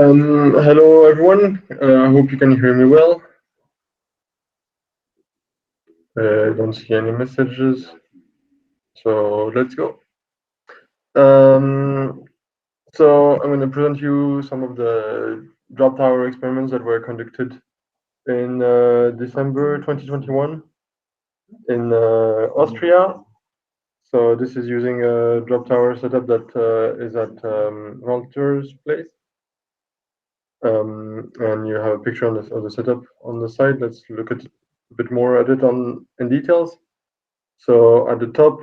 Hello everyone. I hope you can hear me well. I don't see any messages, so let's go. Um, so I'm going to present you some of the drop tower experiments that were conducted in December 2021 in Austria. So this is using a drop tower setup that is at Walter's place. And you have a picture of the setup on the side. Let's look at a bit more at it in details. So at the top,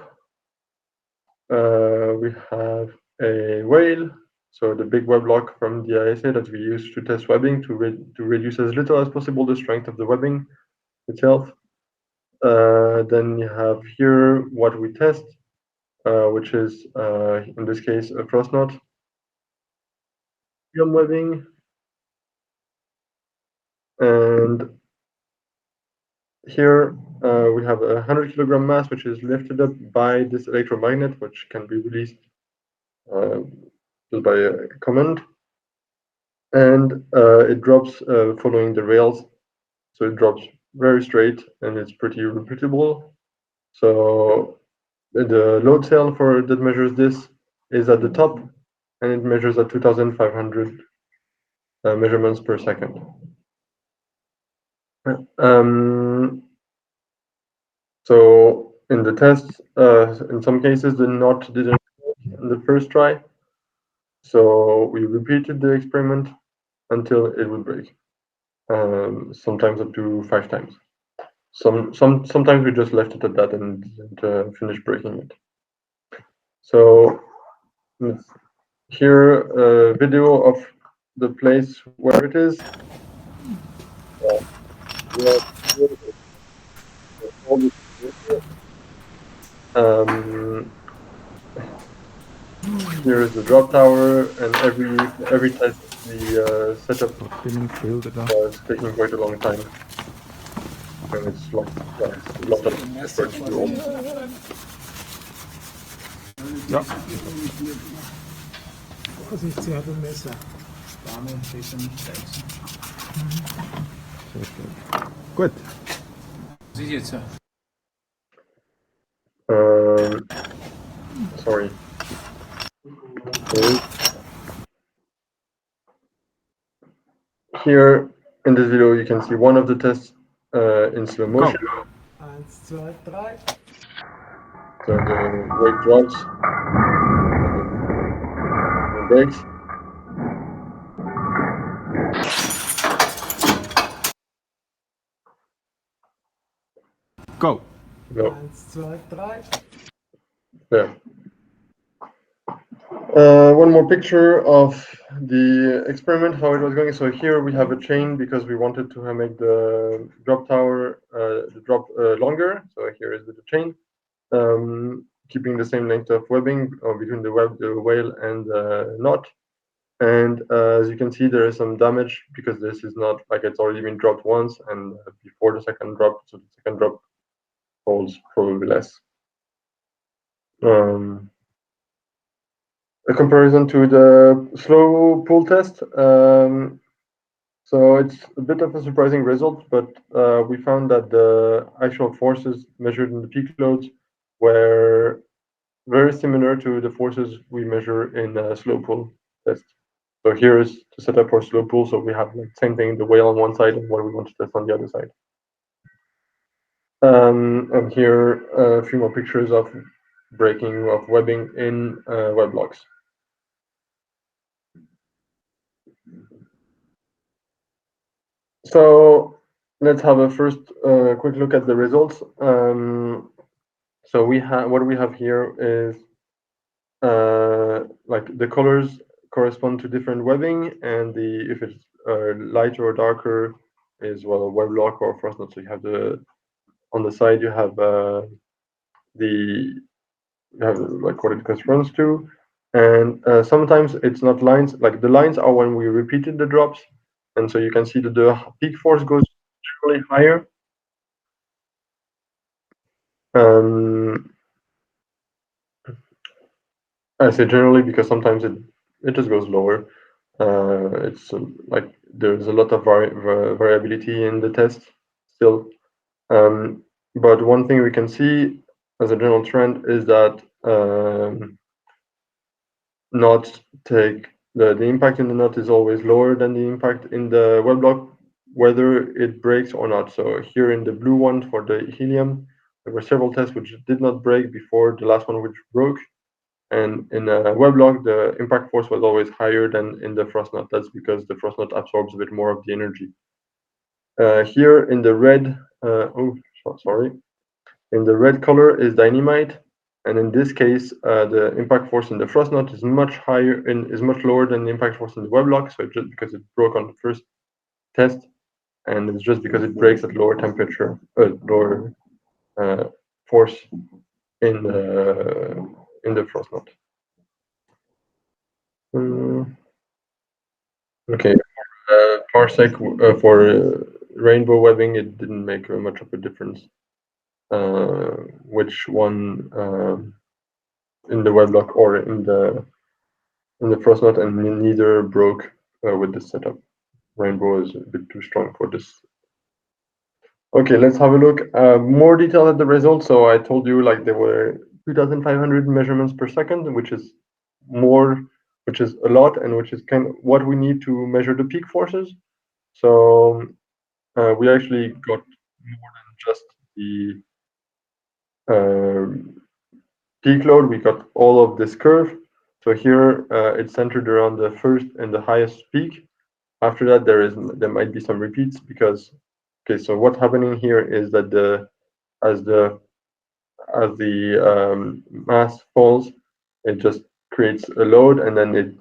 we have a whale. So the big web lock from the ISA that we use to test webbing to reduce as little as possible the strength of the webbing itself. Then you have here what we test, which is in this case a cross knot film webbing. And here we have a 100-kilogram mass, which is lifted up by this electromagnet, which can be released just by a command. And it drops following the rails. So it drops very straight and it's pretty repeatable. So the load cell that measures this is at the top, and it measures at 2,500 measurements per second. So in the tests, in some cases, the knot didn't work in the first try. So we repeated the experiment until it would break, sometimes up to 5 times. Sometimes we just left it at that and finished breaking it. So here a video of the place where it is. Here is the drop tower, and every test the setup is taking quite a long time, and it's a lot of effort to do all. Ja. Vorsicht, sie hat ein Messer. Gut. Sie jetzt ja. Sorry. Here in this video, you can see one of the tests in slow motion. 1, 2, 3. So the weight drops, and breaks. Go. No. 1, 2, 3. There. One more picture of the experiment, how it was going. So here we have a chain because we wanted to make the drop tower longer. So here is with the chain, keeping the same length of webbing between the whale and the knot. And as you can see, there is some damage because this is not like it's already been dropped once, and before the second drop, so the second drop holds probably less. A comparison to the slow pull test. So it's a bit of a surprising result, but we found that the actual forces measured in the peak loads were very similar to the forces we measure in a slow pull test. So here is the setup for slow pull. So we have the same thing, the whale on one side and what we want to test on the other side. And here a few more pictures of breaking of webbing in web locks. So let's have a first quick look at the results. So what we have here is like the colors correspond to different webbing, and if it's lighter or darker is a web lock or frost knot. So you have on the side you have like what it corresponds to, and sometimes it's not lines. Like the lines are when we repeated the drops, and so you can see that the peak force goes generally higher. I say generally because sometimes it just goes lower. It's like there's a lot of variability in the test still. But one thing we can see as a general trend is that knots take the impact in the knot is always lower than the impact in the web block, whether it breaks or not. So here in the blue one for the helium, there were several tests which did not break before the last one which broke. And in a web block, the impact force was always higher than in the frost knot. That's because the frost knot absorbs a bit more of the energy. Here in the red, sorry, in the red color is dynamite, and in this case, the impact force in the frost knot is much higher and is much lower than the impact force in the web block. So it's just because it broke on the first test, and it's just because it breaks at lower temperature, lower force in the frost knot. Okay, parsec for rainbow webbing, it didn't make much of a difference. Which one in the web block or in the frost knot, and neither broke with this setup. Rainbow is a bit too strong for this. Okay, let's have a look more detail at the results. So I told you like there were 2,500 measurements per second, which is more, which is a lot, and which is kind of what we need to measure the peak forces. So we actually got more than just the peak load. We got all of this curve. So here it's centered around the first and the highest peak. After that, there might be some repeats because okay. So what's happening here is that as the mass falls, it just creates a load, and then it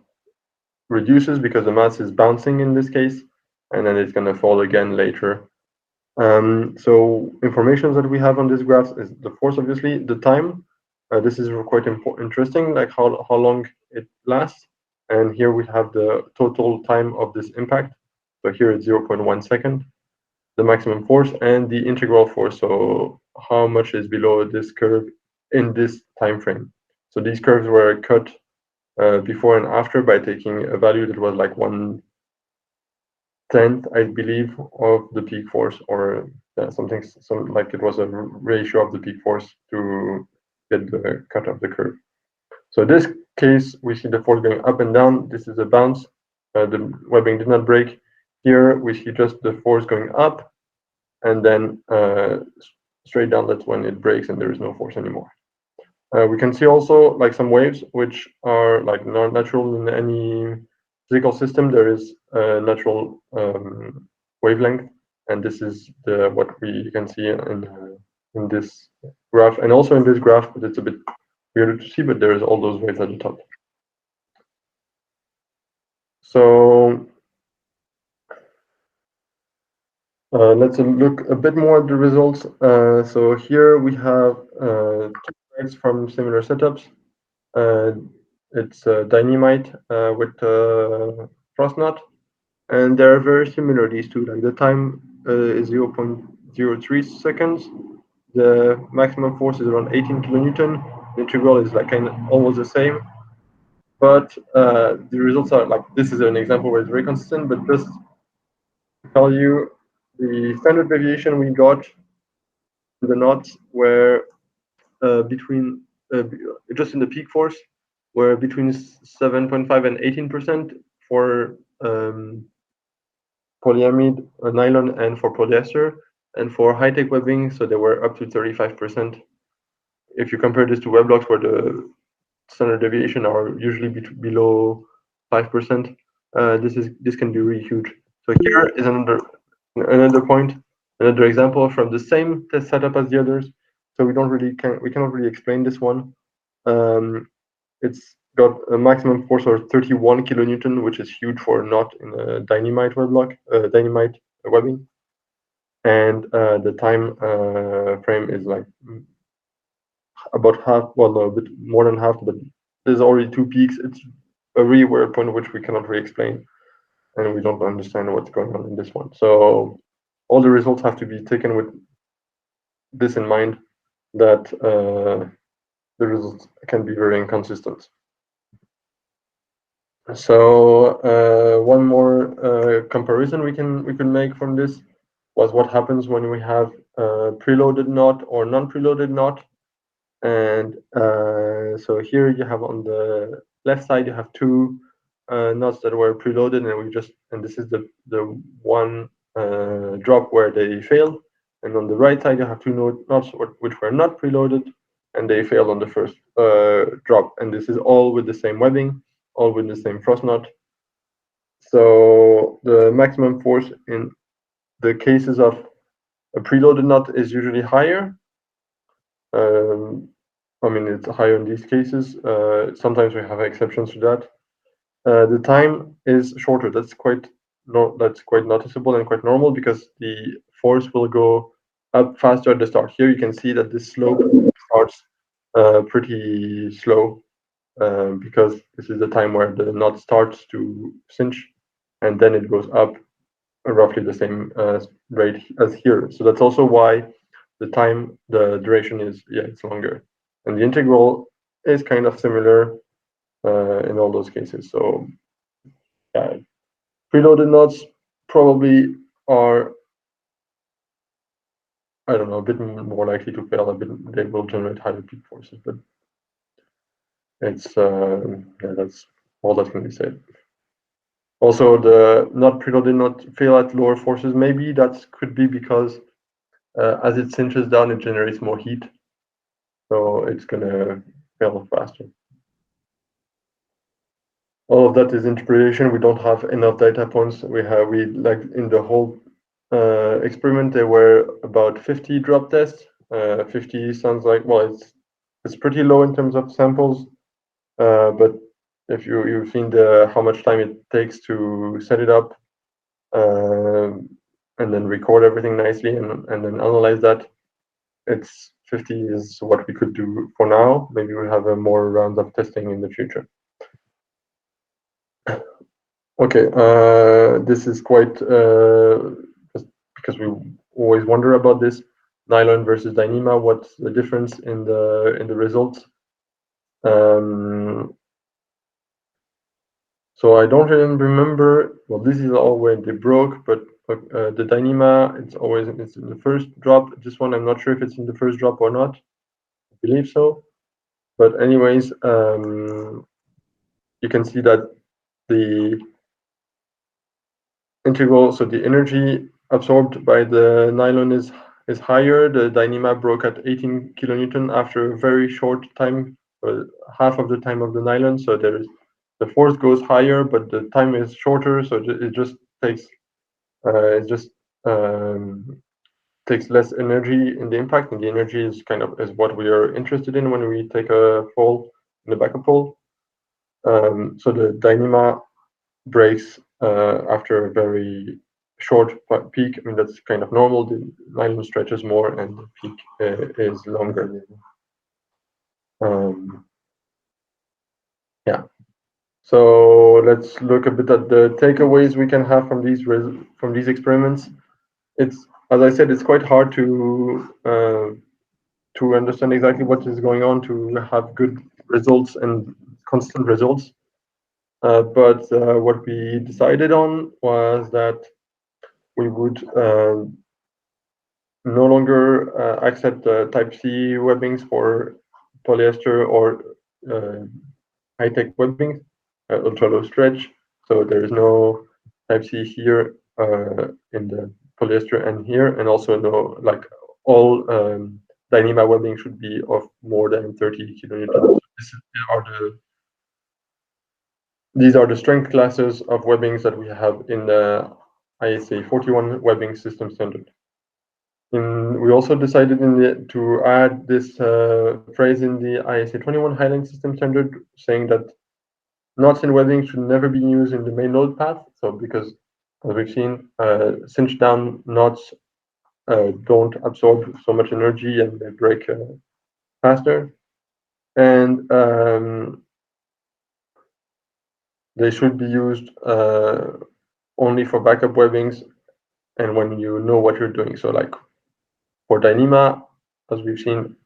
reduces because the mass is bouncing in this case, and then it's going to fall again later. So information that we have on this graph is the force, obviously, the time. This is quite interesting, like how long it lasts. And here we have the total time of this impact. So here it's 0.1 second, the maximum force, and the integral force. So how much is below this curve in this time frame. So these curves were cut before and after by taking a value that was like 1/10, I believe, of the peak force, or something like it was a ratio of the peak force to get the cut of the curve. So in this case, we see the force going up and down. This is a bounce. The webbing did not break. Here we see just the force going up, and then straight down. That's when it breaks and there is no force anymore. We can see also like some waves which are like not natural in any physical system. There is a natural wavelength, and this is what we can see in this graph, and also in this graph, but it's a bit weird to see, but there is all those waves at the top. So let's look a bit more at the results. So here we have two tracks from similar setups. It's dynamite with frost knot, and they're very similar, these two. Like the time is 0.03 seconds. The maximum force is around 18 kilonewton. The integral is like almost the same, but the results are like, this is an example where it's very consistent, but just to tell you, the standard deviation we got in the knots were between just in the peak force were between 7.5 and 18% for polyamide nylon and for polyester, and for high-tech webbing, so they were up to 35%. If you compare this to web blocks where the standard deviation are usually below 5%, this can be really huge. So here is another point, another example from the same test setup as the others. So we cannot really explain this one. It's got a maximum force of 31 kilonewton, which is huge for not in a dynamite web block, dynamite webbing, and the time frame is like about half. Well, no, a bit more than half, but there's already two peaks. It's a really weird point which we cannot really explain, and we don't understand what's going on in this one. So all the results have to be taken with this in mind, that the results can be very inconsistent. So one more comparison we can make from this was what happens when we have preloaded knot or non-preloaded knot. And so here you have on the left side you have two knots that were preloaded, and this is the one drop where they failed. And on the right side you have two knots which were not preloaded, and they failed on the first drop. And this is all with the same webbing, all with the same frost knot. So the maximum force in the cases of a preloaded knot is usually higher. I mean, it's higher in these cases. Sometimes we have exceptions to that. The time is shorter. That's quite noticeable and quite normal because the force will go up faster at the start. Here you can see that this slope starts pretty slow because this is the time where the knot starts to cinch, and then it goes up roughly the same rate as here. So that's also why the duration is, it's longer. And the integral is kind of similar in all those cases. So yeah, preloaded knots probably are, I don't know, a bit more likely to fail. They will generate higher peak forces, but it's that's all that can be said. Also, the not preloaded knot fail at lower forces. Maybe that could be because as it cinches down, it generates more heat, so it's gonna fail faster. All of that is interpretation. We don't have enough data points. We like in the whole experiment there were about 50 drop tests. 50 sounds like, well, it's pretty low in terms of samples, but if you've seen how much time it takes to set it up and then record everything nicely and then analyze that, it's 50 is what we could do for now. Maybe we'll have more rounds of testing in the future. Okay, this is quite just because we always wonder about this nylon versus Dyneema. What's the difference in the results? So I don't really remember. Well, this is all where they broke, but the Dyneema, it's in the first drop. This one, I'm not sure if it's in the first drop or not. I believe so. But anyways, you can see that the integral, so the energy absorbed by the nylon is higher. The Dyneema broke at 18 kilonewton after a very short time, half of the time of the nylon. So the force goes higher, but the time is shorter. So it just takes takes less energy in the impact, and the energy is what we are interested in when we take a fall in the backup fall. So the Dyneema breaks after a very short peak. I mean, that's kind of normal. The nylon stretches more and the peak is longer. Yeah. So let's look a bit at the takeaways we can have from these experiments. It's, as I said, it's quite hard to understand exactly what is going on to have good results and constant results. But what we decided on was that we would no longer accept Type C webbings for polyester or high-tech webbings, ultra low stretch. So there is no Type C here in the polyester and here, and also no, like, all Dyneema webbing should be of more than 30 kilonewtons. These are the strength classes of webbings that we have in the ISA 41 webbing system standard. We also decided to add this phrase in the ISA 21 Highline system standard, saying that knots in webbing should never be used in the main load path. So because, as we've seen, cinch down knots don't absorb so much energy and they break faster. And they should be used only for backup webbings and when you know what you're doing. So like for Dyneema, as we've seen,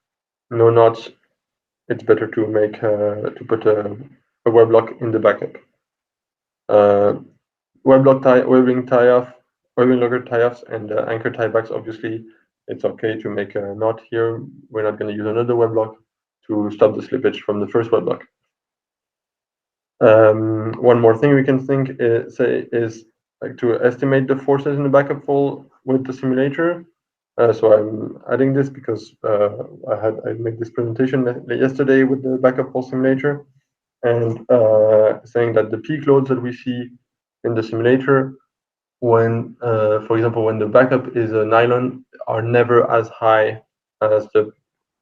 no knots, it's better to put a web lock in the backup. webbing tie-off, webbing logger tie-offs, and anchor tiebacks. Obviously, it's okay to make a knot here. We're not going to use another web lock to stop the slippage from the first web lock. One more thing we can is like to estimate the forces in the backup fall with the simulator. So I'm adding this because I made this presentation yesterday with the backup fall simulator, and saying that the peak loads that we see in the simulator, when, for example, when the backup is a nylon, are never as high as the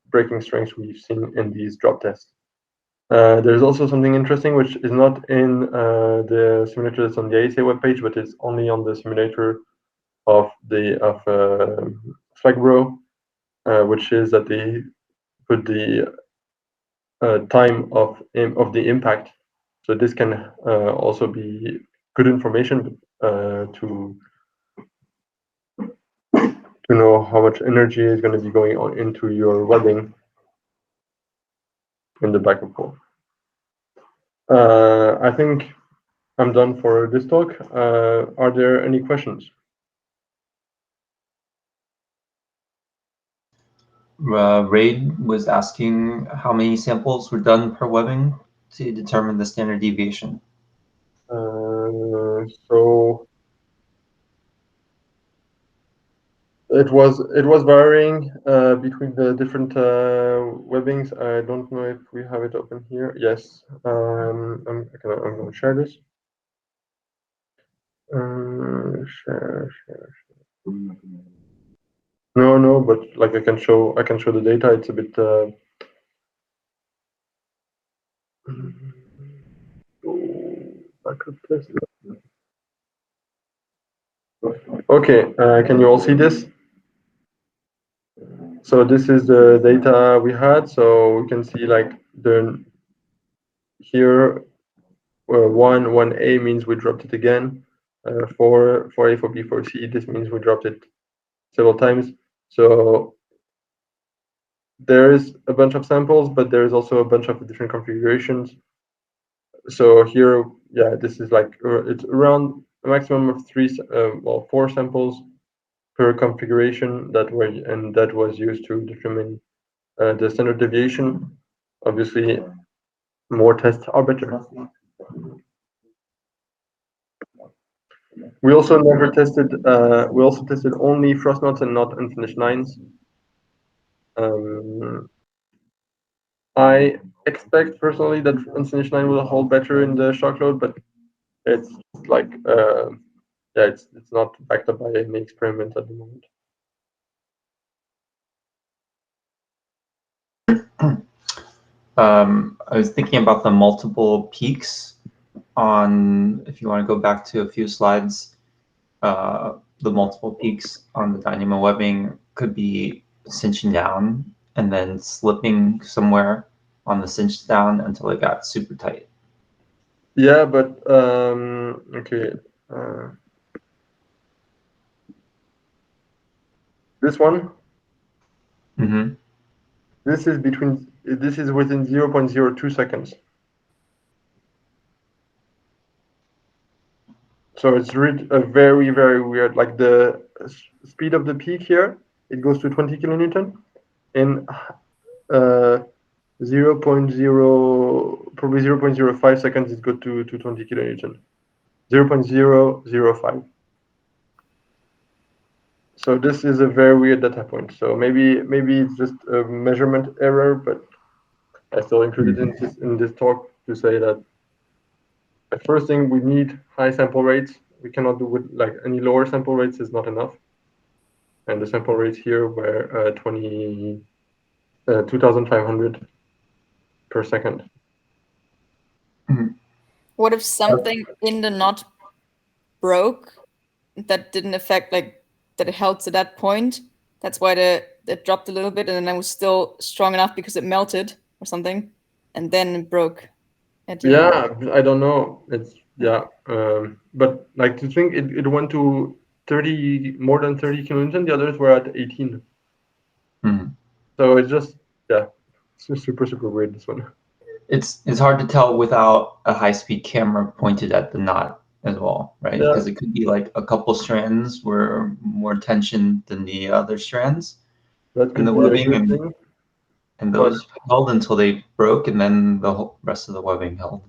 breaking strengths we've seen in these drop tests. There's also something interesting which is not in the simulator that's on the ASA webpage, but it's only on the simulator of Slackbro, which is that they put the time of the impact. So this can also be good information to know how much energy is going to be going on into your webbing in the backup pool. I think I'm done for this talk. Are there any questions? Raid was asking how many samples were done per webbing to determine the standard deviation. So it was varying between the different webbings. I don't know if we have it open here. Yes, I'm going to share this. Share. No, but like I can show the data. It's a bit. Backup test. Okay, can you all see this? So this is the data we had. So we can see like here, 1A means we dropped it again. 4A, 4B, 4C, this means we dropped it several times. So there is a bunch of samples, but there is also a bunch of different configurations. So here, yeah, this is like it's around a maximum of 4 samples per configuration that was used to determine the standard deviation. Obviously, more tests are better. We also never tested. We also tested only frost knots and not unfinished lines. I expect personally that unfinished line will hold better in the shock load, but it's like yeah, it's not backed up by any experiment at the moment. I was thinking about the multiple peaks on, if you want to go back to a few slides, the multiple peaks on the dynamo webbing could be cinching down and then slipping somewhere on the cinch down until it got super tight. Yeah, but okay. This one. Mm-hmm. This is within 0.02 seconds. So it's very, very weird. Like the speed of the peak here, it goes to 20 kilonewton. In 0.05 seconds, it goes to 20 kilonewton. 0.005. So this is a very weird data point. So maybe it's just a measurement error, but I still included in this talk to say that the first thing, we need high sample rates. We cannot do with like any lower sample rates is not enough. And the sample rates here were 2,500 per second. What if something in the knot broke that didn't affect, like, that it held to that point? That's why it dropped a little bit, and then it was still strong enough because it melted or something, and then it broke at the end. I don't know. It's but like to think it went to more than 30 kilonewton. The others were at 18. So it's just it's super weird, this one. It's hard to tell without a high-speed camera pointed at the knot as well, right? Yeah. Because it could be like a couple strands were more tension than the other strands That in could the be a webbing, good thing. and those held until they broke, and then the whole rest of the webbing held.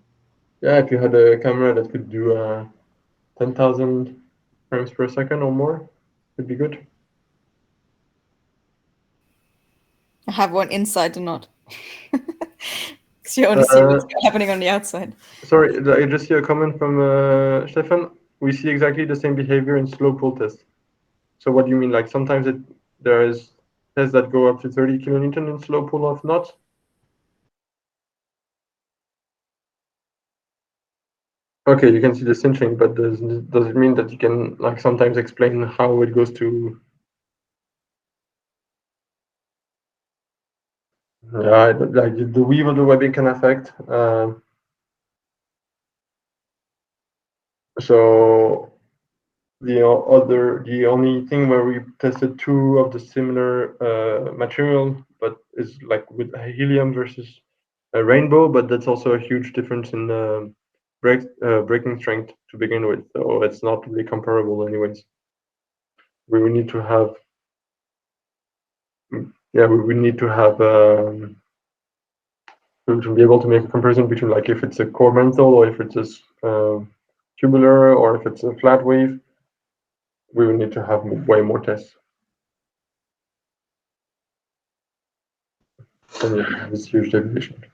Yeah, if you had a camera that could do 10,000 frames per second or more, it'd be good. I have one inside the knot. Because you only see what's happening on the outside. Sorry, I just see a comment from Stefan. We see exactly the same behavior in slow pull tests. So what do you mean? Like sometimes there is tests that go up to 30 kilonewton in slow pull of knots? Okay, you can see the cinching, but does it mean that you can like sometimes explain how it goes to? Yeah, like the weave of the webbing can affect. So the only thing where we tested two of the similar material, but is like with helium versus a rainbow, but that's also a huge difference in breaking strength to begin with. So it's not really comparable, anyways. We would need to have, we would need to have to be able to make a comparison between like if it's a core mantle or if it's a tubular or if it's a flat wave. We would need to have way more tests. And yeah, this huge deviation.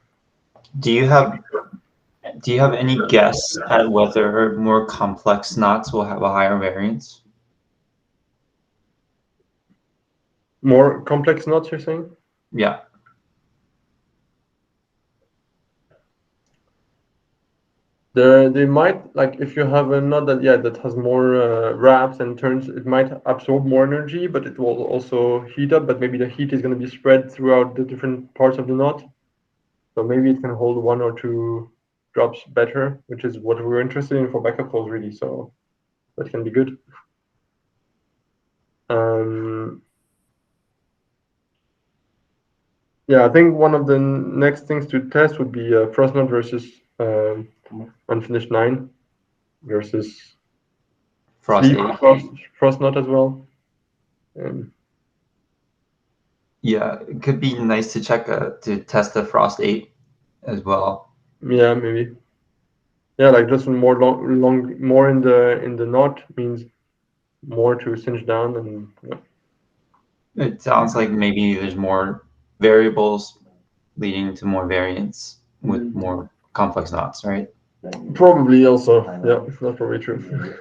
Do you have any guess at whether more complex knots will have a higher variance? More complex knots, you're saying? Yeah. They might, like if you have a knot that has more wraps and turns, it might absorb more energy, but it will also heat up, but maybe the heat is going to be spread throughout the different parts of the knot. So maybe it can hold one or two drops better, which is what we're interested in for backup calls, really. So that can be good. Yeah, I think one of the next things to test would be frost knot versus unfinished 9 versus Frost sleep 8. frost knot as well. Yeah, it could be nice to check to test the Frost 8 as well. Yeah, maybe. Yeah, like just more more in the knot means more to cinch down, and It sounds like maybe there's more variables leading to more variance with more complex knots, right? probably also, yeah, that's probably true.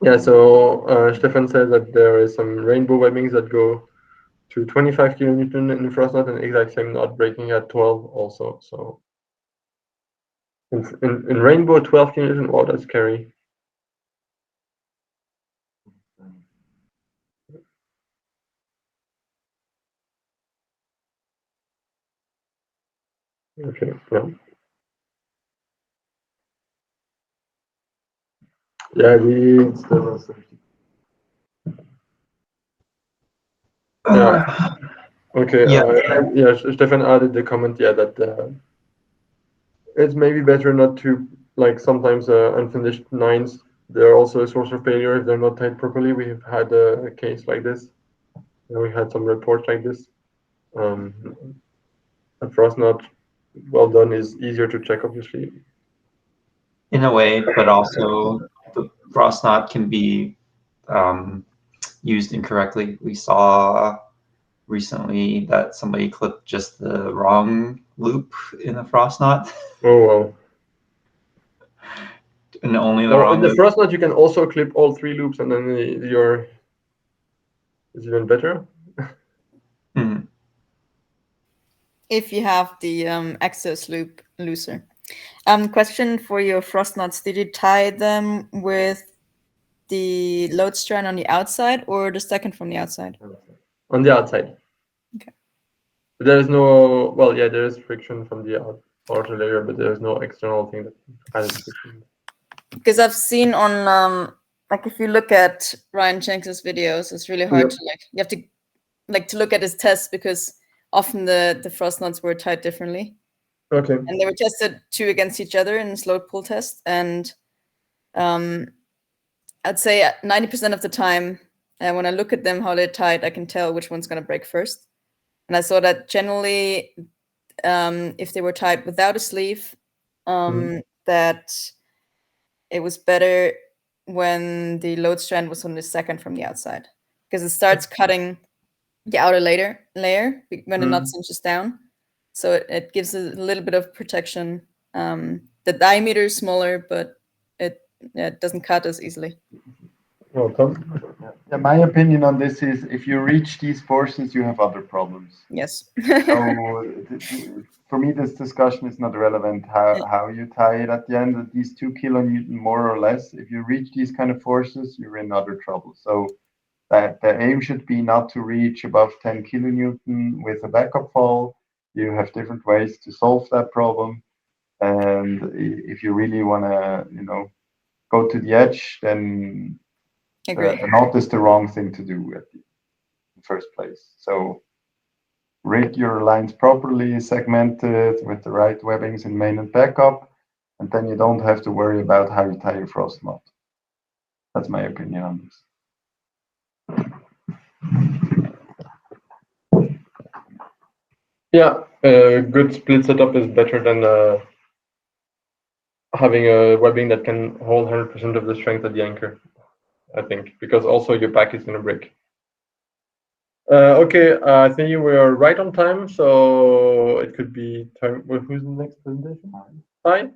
Yeah, so Stefan says that there is some rainbow webbings that go to 25 kilonewton in frost knot and exact same knot breaking at 12 also. So in rainbow 12 kilonewton, wow, that's scary. Okay, yeah. Yeah, yeah. Okay, yeah, Stefan added the comment, yeah, that it's maybe better not to, like sometimes unfinished 9s, they're also a source of failure if they're not tied properly. We have had a case like this, and we had some reports like this. A frost knot well done is easier to check, obviously. In a way, but also the frost knot can be used incorrectly. We saw recently that somebody clipped just the wrong loop in the frost knot. Oh well. And only the Well, wrong in the loop. frost knot you can also clip all 3 loops, and then it's even better. Mm-hmm. If you have the access loop looser. Question for your frost knots: did you tie them with the load strand on the outside or the second from the outside? On the outside. Okay. But there is no, well, yeah, there is friction from the outer layer, but there is no external thing that has friction. Because I've seen on like if you look at Ryan Jenks's videos, it's really hard to you have to look at his tests because often the frost knots were tied differently. Okay. And they were tested 2 against each other in a slow pull test. And I'd say 90% of the time, when I look at them, how they're tied, I can tell which one's going to break first. And I saw that generally, if they were tied without a sleeve, that it was better when the load strand was on the second from the outside, because it starts cutting the outer layer when the knot cinches down. So it gives a little bit of protection. The diameter is smaller, but it doesn't cut as easily. Well, Tom? Yeah, my opinion on this is if you reach these forces, you have other problems. Yes. So for me, this discussion is not relevant how you tie it at the end. At these 2 kilonewton more or less, if you reach these kind of forces, you're in other trouble. So the aim should be not to reach above 10 kilonewton with a backup fall. You have different ways to solve that problem. And if you really want to, go to the edge, then Agree. the knot is the wrong thing to do in the first place. So rig your lines properly, segmented with the right webbings in main and backup, and then you don't have to worry about how you tie your frost knot. That's my opinion on this. Yeah, a good split setup is better than having a webbing that can hold 100% of the strength at the anchor, I think, because also your back is going to break. Okay, I think we are right on time, so it could be time. Who's the next presentation? Hi.